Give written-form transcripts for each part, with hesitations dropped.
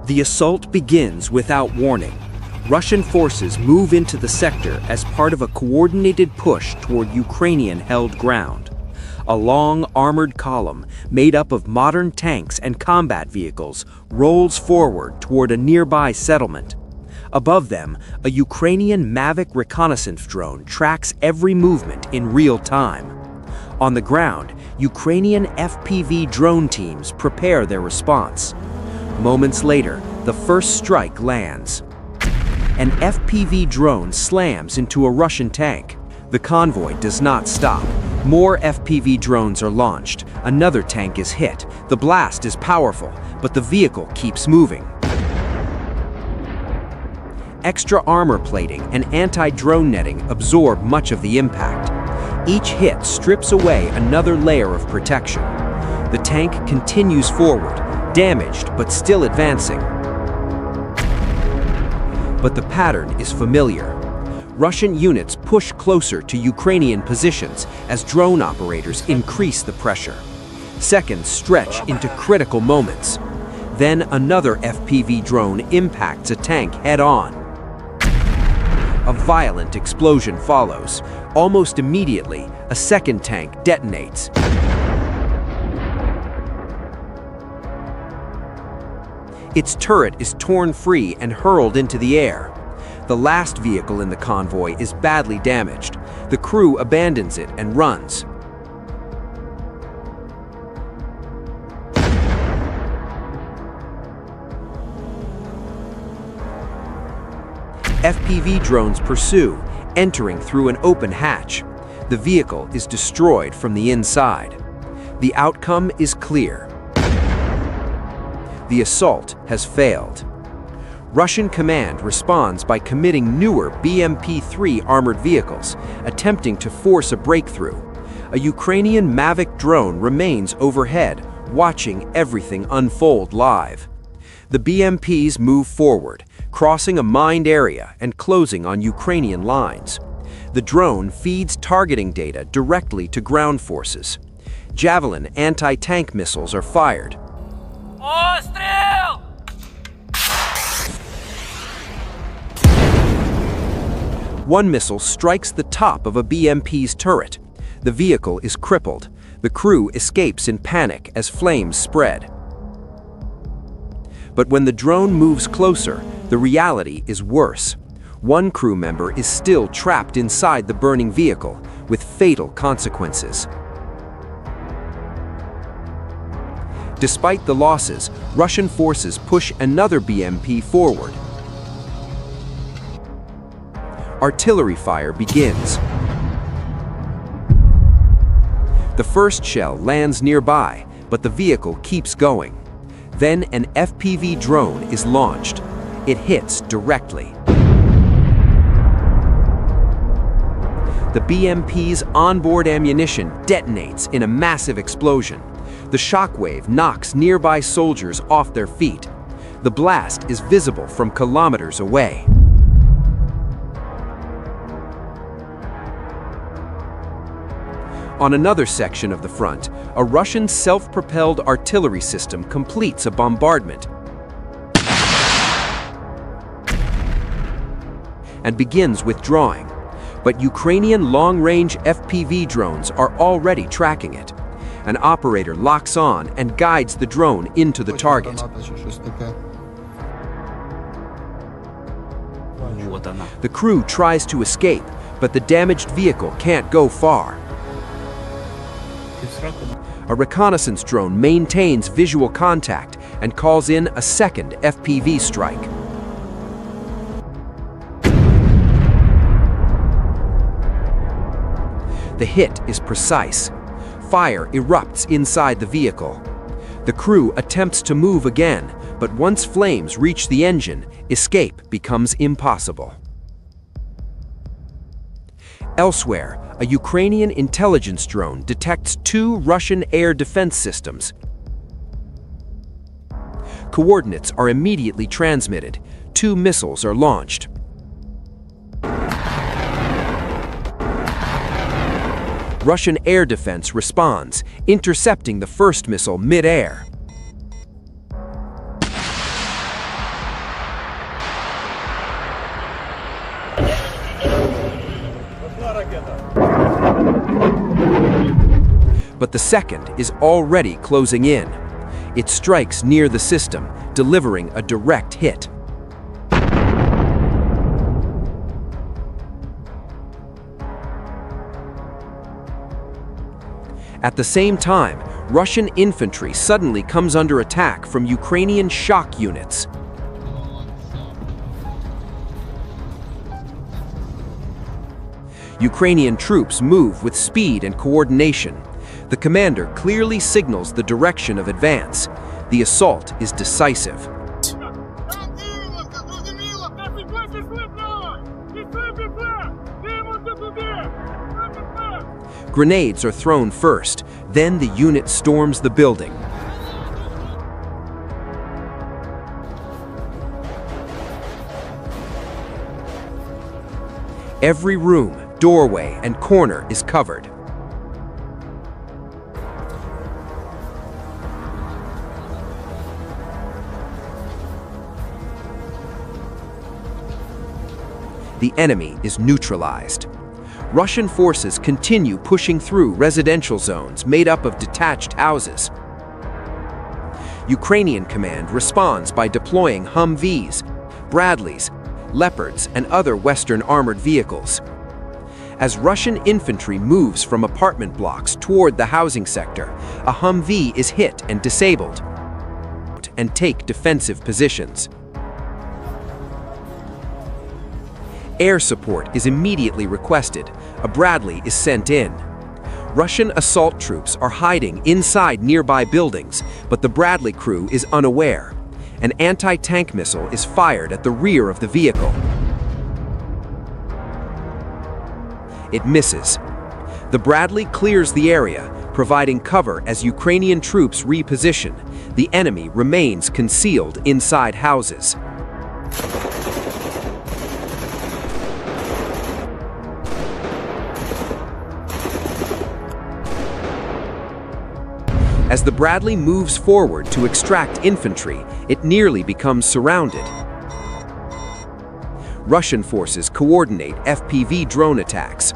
The assault begins without warning. Russian forces move into the sector as part of a coordinated push toward Ukrainian-held ground. A long, armored column, made up of modern tanks and combat vehicles, rolls forward toward a nearby settlement. Above them, a Ukrainian Mavic reconnaissance drone tracks every movement in real time. On the ground, Ukrainian FPV drone teams prepare their response. Moments later, the first strike lands. An FPV drone slams into a Russian tank. The convoy does not stop. More FPV drones are launched. Another tank is hit. The blast is powerful, but the vehicle keeps moving. Extra armor plating and anti-drone netting absorb much of the impact. Each hit strips away another layer of protection. The tank continues forward, damaged but still advancing. But the pattern is familiar. Russian units push closer to Ukrainian positions as drone operators increase the pressure. Seconds stretch into critical moments. Then another FPV drone impacts a tank head-on. A violent explosion follows. Almost immediately, a second tank detonates. Its turret is torn free and hurled into the air. The last vehicle in the convoy is badly damaged. The crew abandons it and runs. FPV drones pursue, entering through an open hatch. The vehicle is destroyed from the inside. The outcome is clear. The assault has failed. Russian command responds by committing newer BMP-3 armored vehicles, attempting to force a breakthrough. A Ukrainian Mavic drone remains overhead, watching everything unfold live. The BMPs move forward, crossing a mined area and closing on Ukrainian lines. The drone feeds targeting data directly to ground forces. Javelin anti-tank missiles are fired. Пострел! One missile strikes the top of a BMP's turret. The vehicle is crippled. The crew escapes in panic as flames spread. But when the drone moves closer, the reality is worse. One crew member is still trapped inside the burning vehicle, with fatal consequences. Despite the losses, Russian forces push another BMP forward. Artillery fire begins. The first shell lands nearby, but the vehicle keeps going. Then an FPV drone is launched. It hits directly. The BMP's onboard ammunition detonates in a massive explosion. The shockwave knocks nearby soldiers off their feet. The blast is visible from kilometers away. On another section of the front, a Russian self-propelled artillery system completes a bombardment and begins withdrawing. But Ukrainian long-range FPV drones are already tracking it. An operator locks on and guides the drone into the target. The crew tries to escape, but the damaged vehicle can't go far. A reconnaissance drone maintains visual contact and calls in a second FPV strike. The hit is precise. Fire erupts inside the vehicle. The crew attempts to move again, but once flames reach the engine, escape becomes impossible. Elsewhere, a Ukrainian intelligence drone detects two Russian air defense systems. Coordinates are immediately transmitted. Two missiles are launched. Russian air defense responds, intercepting the first missile mid-air. But the second is already closing in. It strikes near the system, delivering a direct hit. At the same time, Russian infantry suddenly comes under attack from Ukrainian shock units. Ukrainian troops move with speed and coordination. The commander clearly signals the direction of advance. The assault is decisive. Grenades are thrown first, then the unit storms the building. Every room, doorway, and corner is covered. The enemy is neutralized. Russian forces continue pushing through residential zones made up of detached houses. Ukrainian command responds by deploying Humvees, Bradleys, Leopards, and other Western armored vehicles. As Russian infantry moves from apartment blocks toward the housing sector, a Humvee is hit and disabled and take defensive positions. Air support is immediately requested. A Bradley is sent in. Russian assault troops are hiding inside nearby buildings, but the Bradley crew is unaware. An anti-tank missile is fired at the rear of the vehicle. It misses. The Bradley clears the area, providing cover as Ukrainian troops reposition. The enemy remains concealed inside houses. As the Bradley moves forward to extract infantry, it nearly becomes surrounded. Russian forces coordinate FPV drone attacks.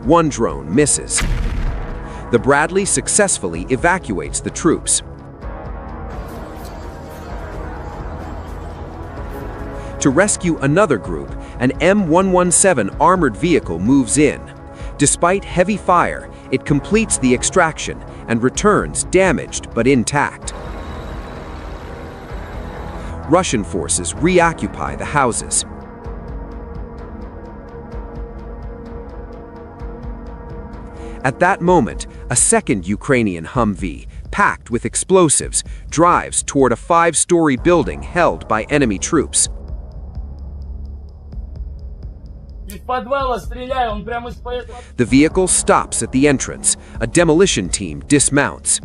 One drone misses. The Bradley successfully evacuates the troops. To rescue another group, an M117 armored vehicle moves in. Despite heavy fire, it completes the extraction and returns damaged but intact. Russian forces reoccupy the houses. At that moment, a second Ukrainian Humvee, packed with explosives, drives toward a 5-story building held by enemy troops. The vehicle stops at the entrance. A demolition team dismounts.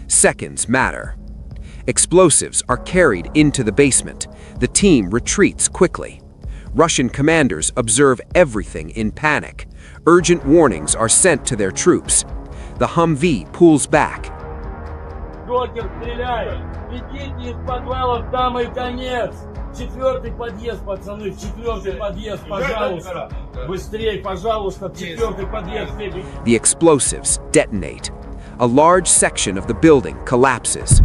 Seconds matter. Explosives are carried into the basement. The team retreats quickly. Russian commanders observe everything in panic. Urgent warnings are sent to their troops. The Humvee pulls back. Джокер, стреляй! Бегите из подвалов, там и конец! 4-й подъезд, пацаны, в 4-й подъезд, пожалуйста! Быстрей, пожалуйста, в 4-й подъезд! The explosives detonate. A large section of the building collapses.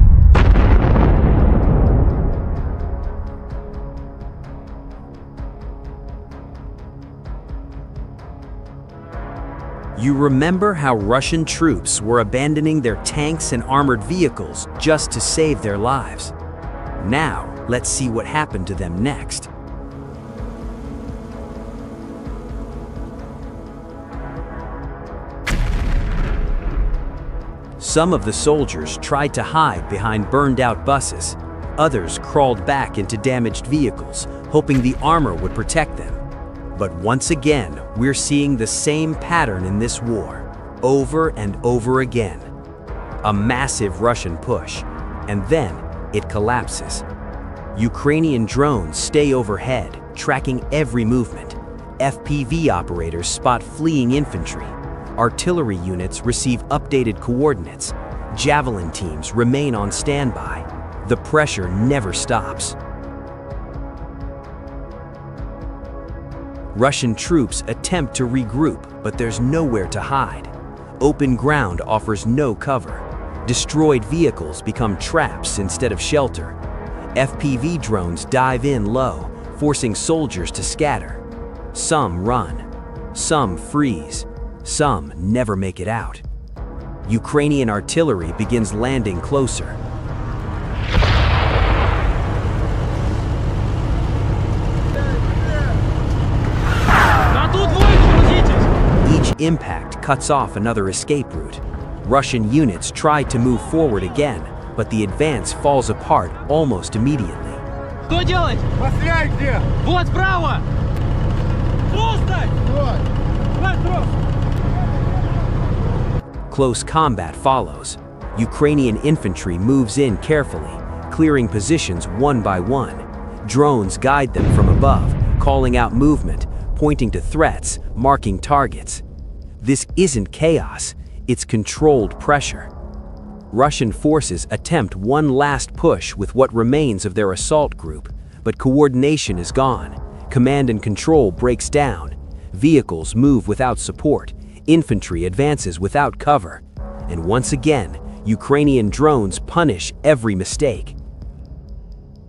You remember how Russian troops were abandoning their tanks and armored vehicles just to save their lives. Now, let's see what happened to them next. Some of the soldiers tried to hide behind burned-out buses. Others crawled back into damaged vehicles, hoping the armor would protect them. But once again, we're seeing the same pattern in this war, over and over again. A massive Russian push, and then it collapses. Ukrainian drones stay overhead, tracking every movement. FPV operators spot fleeing infantry. Artillery units receive updated coordinates. Javelin teams remain on standby. The pressure never stops. Russian troops attempt to regroup, but there's nowhere to hide. Open ground offers no cover. Destroyed vehicles become traps instead of shelter. FPV drones dive in low, forcing soldiers to scatter. Some run. Some freeze. Some never make it out. Ukrainian artillery begins landing closer. Each impact cuts off another escape route. Russian units try to move forward again, but the advance falls apart almost immediately. Что делать? Пострелять где? Вот справа! Пусто! Close combat follows. Ukrainian infantry moves in carefully, clearing positions one by one. Drones guide them from above, calling out movement, pointing to threats, marking targets. This isn't chaos, it's controlled pressure. Russian forces attempt one last push with what remains of their assault group, but coordination is gone. Command and control breaks down. Vehicles move without support. Infantry advances without cover. And once again, Ukrainian drones punish every mistake.